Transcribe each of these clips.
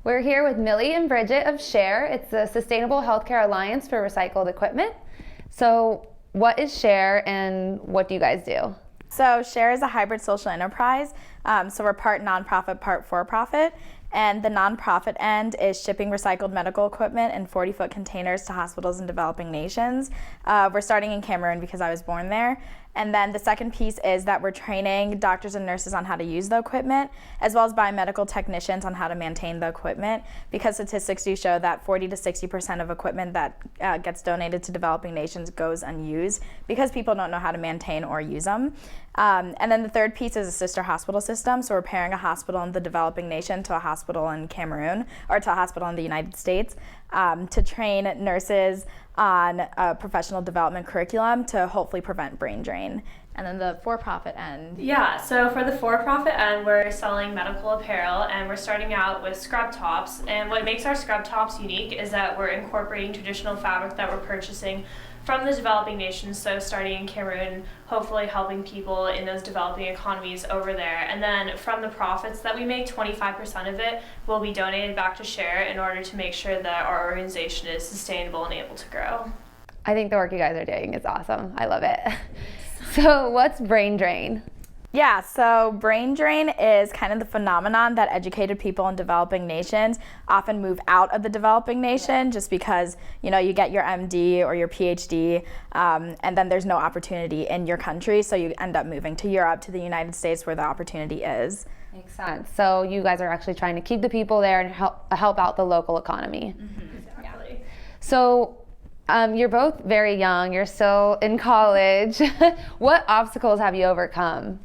We're here with Millie and Bridget of SHARE. It's the Sustainable Healthcare Alliance for Recycled Equipment. So what is SHARE and what do you guys do? So SHARE is a hybrid social enterprise. So we're part nonprofit, part for-profit. And the nonprofit end is shipping recycled medical equipment in 40-foot containers to hospitals in developing nations. We're starting in Cameroon because I was born there. And then the second piece is that we're training doctors and nurses on how to use the equipment, as well as biomedical technicians on how to maintain the equipment, because statistics do show that 40 to 60% of equipment that gets donated to developing nations goes unused because people don't know how to maintain or use them. And then the third piece is a sister hospital system. So we're pairing a hospital in the developing nation to a hospital in Cameroon, or to a hospital in the United States, to train nurses on a professional development curriculum to hopefully prevent brain drain. And then the for-profit end. Yeah, so for the for-profit end, we're selling medical apparel, and we're starting out with scrub tops. And what makes our scrub tops unique is that we're incorporating traditional fabric that we're purchasing from the developing nations, so starting in Cameroon, hopefully helping people in those developing economies over there. And then from the profits that we make, 25% of it will be donated back to SHARE in order to make sure that our organization is sustainable and able to grow. I think the work you guys are doing is awesome. I love it. So what's brain drain? Yeah, so brain drain is kind of the phenomenon that educated people in developing nations often move out of the developing nation just because, you get your MD or your PhD, and then there's no opportunity in your country, so you end up moving to Europe, to the United States, where the opportunity is. Makes sense. So you guys are actually trying to keep the people there and help out the local economy. Mm-hmm. Exactly. Yeah. So you're both very young. You're still in college. What obstacles have you overcome?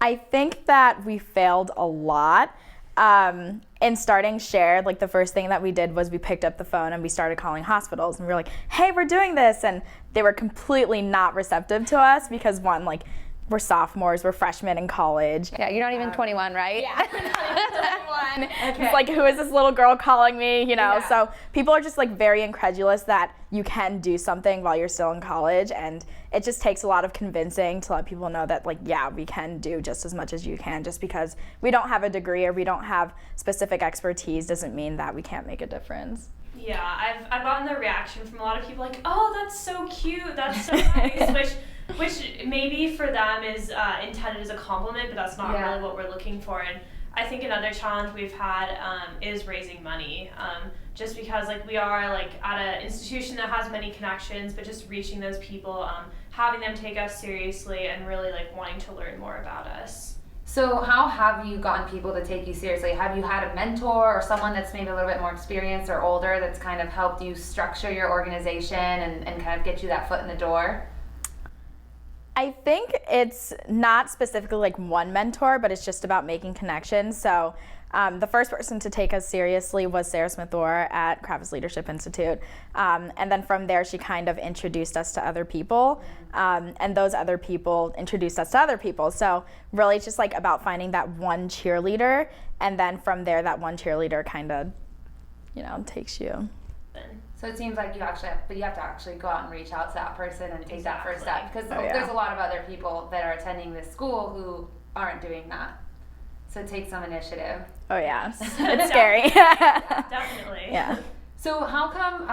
I think that we failed a lot. In starting SHARE, the first thing that we did was we picked up the phone and we started calling hospitals, and we were like, hey, we're doing this. And they were completely not receptive to us because we're sophomores, we're freshmen in college. Yeah, you're not even 21, right? Yeah, not even 21. Okay. It's like, who is this little girl calling me, Yeah. So people are just very incredulous that you can do something while you're still in college, and it just takes a lot of convincing to let people know that we can do just as much as you can. Just because we don't have a degree or we don't have specific expertise doesn't mean that we can't make a difference. Yeah, I've gotten the reaction from a lot of people oh, that's so cute, that's so nice, which maybe for them is intended as a compliment, but that's not really what we're looking for. And I think another challenge we've had is raising money, just because we are at an institution that has many connections, but just reaching those people, having them take us seriously, and really wanting to learn more about us. So how have you gotten people to take you seriously? Have you had a mentor or someone that's maybe a little bit more experienced or older that's kind of helped you structure your organization and kind of get you that foot in the door? I think it's not specifically one mentor, but it's just about making connections. So the first person to take us seriously was Sarah Smith-Orr at Kravis Leadership Institute. And then from there, she kind of introduced us to other people. And those other people introduced us to other people. So really it's just about finding that one cheerleader. And then from there, that one cheerleader kind of, takes you. So it seems like you have to actually go out and reach out to that person and take that first step, because there's a lot of other people that are attending this school who aren't doing that. So it takes some initiative. Oh yeah, it's scary. Yeah, definitely. Yeah. So how come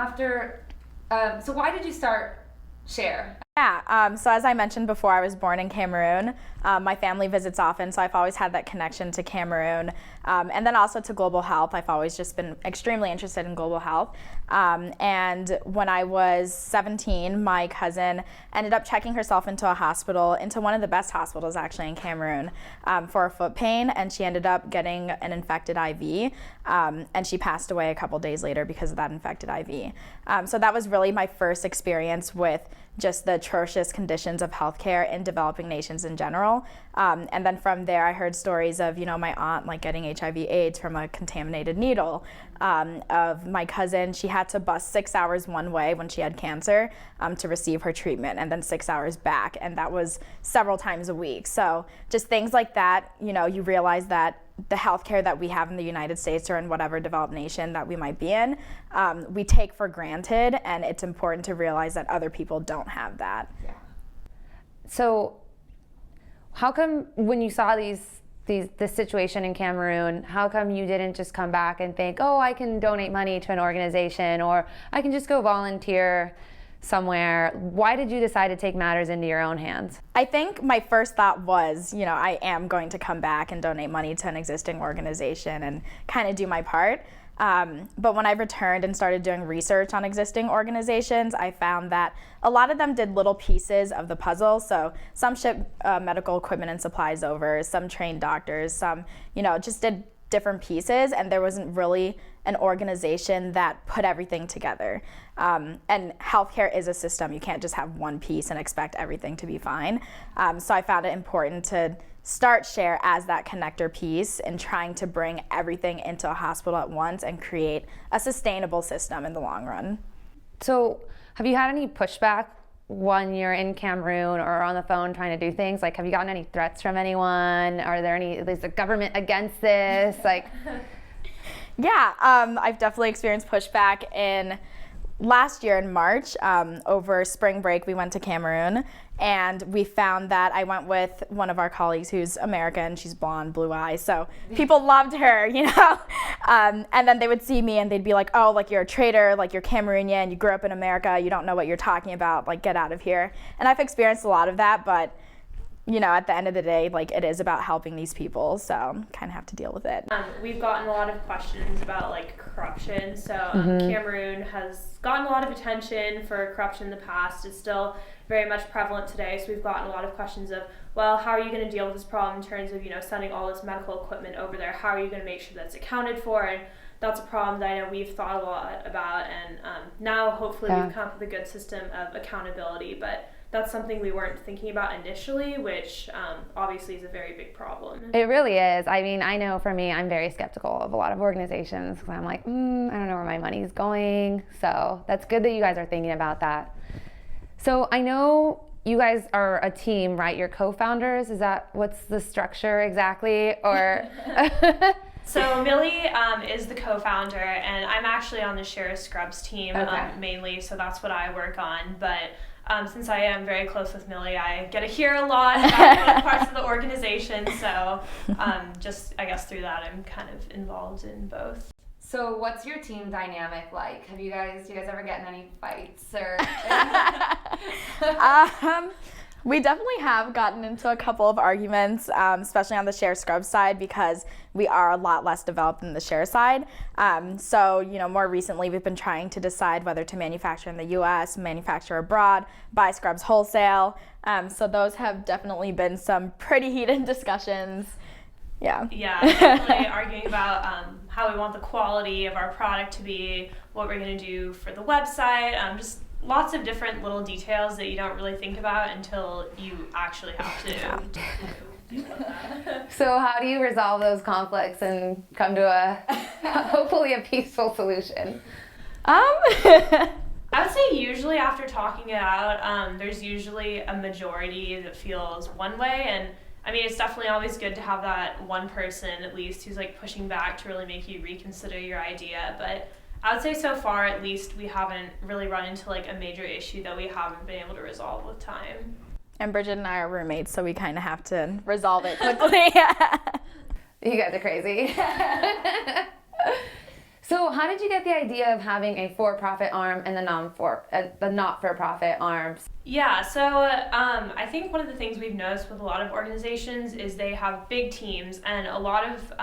so why did you start SHARE? Yeah, so as I mentioned before, I was born in Cameroon. My family visits often, so I've always had that connection to Cameroon. And then also to global health. I've always just been extremely interested in global health. And when I was 17, my cousin ended up checking herself into a hospital, into one of the best hospitals actually in Cameroon, for a foot pain, and she ended up getting an infected IV, and she passed away a couple days later because of that infected IV. So that was really my first experience with just the atrocious conditions of healthcare in developing nations in general. And then from there, I heard stories of, my aunt getting HIV/AIDS from a contaminated needle. Of my cousin, she had to bus 6 hours one way when she had cancer to receive her treatment, and then 6 hours back, and that was several times a week. So just things like that, you realize that the healthcare that we have in the United States or in whatever developed nation that we might be in, we take for granted, and it's important to realize that other people don't have that. Yeah. So how come when you saw these this situation in Cameroon, how come you didn't just come back and think, oh, I can donate money to an organization, or I can just go volunteer somewhere? Why did you decide to take matters into your own hands? I think my first thought was, I am going to come back and donate money to an existing organization and kind of do my part. But when I returned and started doing research on existing organizations, I found that a lot of them did little pieces of the puzzle. So some shipped medical equipment and supplies over, some trained doctors, some, just did different pieces, and there wasn't really an organization that put everything together. And healthcare is a system. You can't just have one piece and expect everything to be fine. So I found it important to start SHARE as that connector piece and trying to bring everything into a hospital at once and create a sustainable system in the long run. So have you had any pushback when you're in Cameroon or on the phone trying to do things? Like, have you gotten any threats from anyone? Is the government against this? Yeah, I've definitely experienced pushback. Last year in March, over spring break, we went to Cameroon, and we found that I went with one of our colleagues who's American. She's blonde, blue eyes, so people loved her, and then they would see me and they'd be like, oh, you're a traitor, you're Cameroonian, you grew up in America, you don't know what you're talking about, get out of here. And I've experienced a lot of that, but at the end of the day, it is about helping these people, so kind of have to deal with it. We've gotten a lot of questions about corruption. So Cameroon has gotten a lot of attention for corruption in the past. It's still very much prevalent today. So we've gotten a lot of questions of, well, how are you going to deal with this problem in terms of, sending all this medical equipment over there? How are you going to make sure that's accounted for? And that's a problem that I know we've thought a lot about. And now hopefully we've come up with a good system of accountability. But that's something we weren't thinking about initially, which obviously is a very big problem. It really is. I mean, I know for me, I'm very skeptical of a lot of organizations because I'm like, I don't know where my money's going. So that's good that you guys are thinking about that. So I know you guys are a team, right? You're co-founders. What's the structure exactly? Or So Millie is the co-founder, and I'm actually on the SHARE Scrubs team mainly, so that's what I work on. But since I am very close with Millie, I get to hear a lot about different parts of the organization. So just, I guess, through that, I'm kind of involved in both. So what's your team dynamic like? Do you guys ever get in any fights or? We definitely have gotten into a couple of arguments, especially on the SHARE Scrubs side, because we are a lot less developed than the SHARE side. So, more recently we've been trying to decide whether to manufacture in the U.S., manufacture abroad, buy scrubs wholesale. So those have definitely been some pretty heated discussions. Yeah. Yeah, definitely arguing about how we want the quality of our product to be, what we're going to do for the website, just lots of different little details that you don't really think about until you actually have to do that. So how do you resolve those conflicts and come to hopefully a peaceful solution? I would say usually after talking it out, there's usually a majority that feels one way, and I mean, it's definitely always good to have that one person at least who's pushing back to really make you reconsider your idea. But I would say so far, at least, we haven't really run into a major issue that we haven't been able to resolve with time. And Bridget and I are roommates, so we kind of have to resolve it quickly. You guys are crazy. So how did you get the idea of having a for-profit arm and the not-for-profit arms? Yeah, so I think one of the things we've noticed with a lot of organizations is they have big teams, and a lot of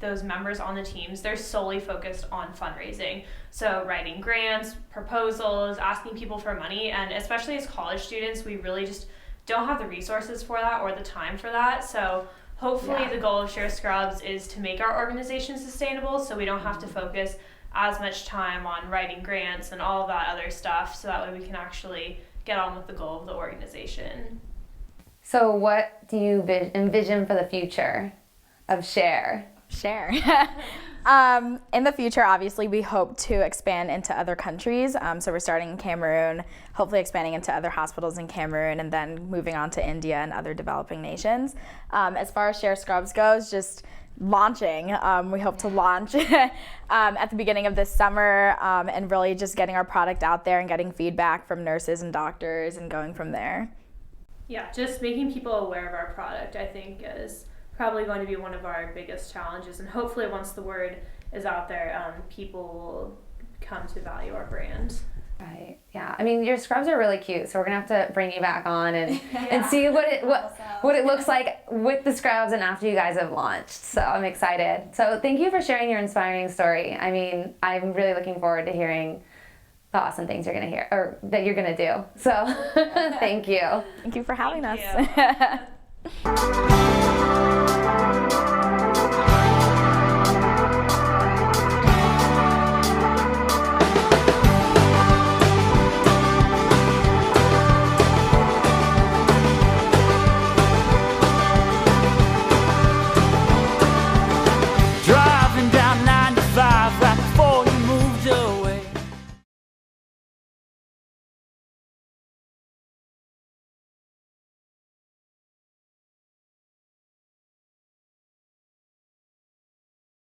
those members on the teams, they're solely focused on fundraising. So writing grants, proposals, asking people for money, and especially as college students, we really just don't have the resources for that or the time for that. So hopefully the goal of SHARE Scrubs is to make our organization sustainable so we don't have to focus as much time on writing grants and all of that other stuff, so that way we can actually get on with the goal of the organization. So what do you envision for the future of SHARE? SHARE. In the future, obviously, we hope to expand into other countries. So we're starting in Cameroon, hopefully expanding into other hospitals in Cameroon, and then moving on to India and other developing nations. As far as SHARE Scrubs goes, just launching. We hope to launch at the beginning of this summer, and really just getting our product out there and getting feedback from nurses and doctors and going from there. Yeah, just making people aware of our product, I think, is probably going to be one of our biggest challenges. And hopefully once the word is out there, people will come to value our brand. Right. Yeah. I mean, your scrubs are really cute, so we're gonna have to bring you back on and see what it looks like with the scrubs and after you guys have launched. So I'm excited. So thank you for sharing your inspiring story. I mean, I'm really looking forward to hearing the awesome things you're gonna hear or that you're gonna do. So thank you. Thank you for having Thank us. you.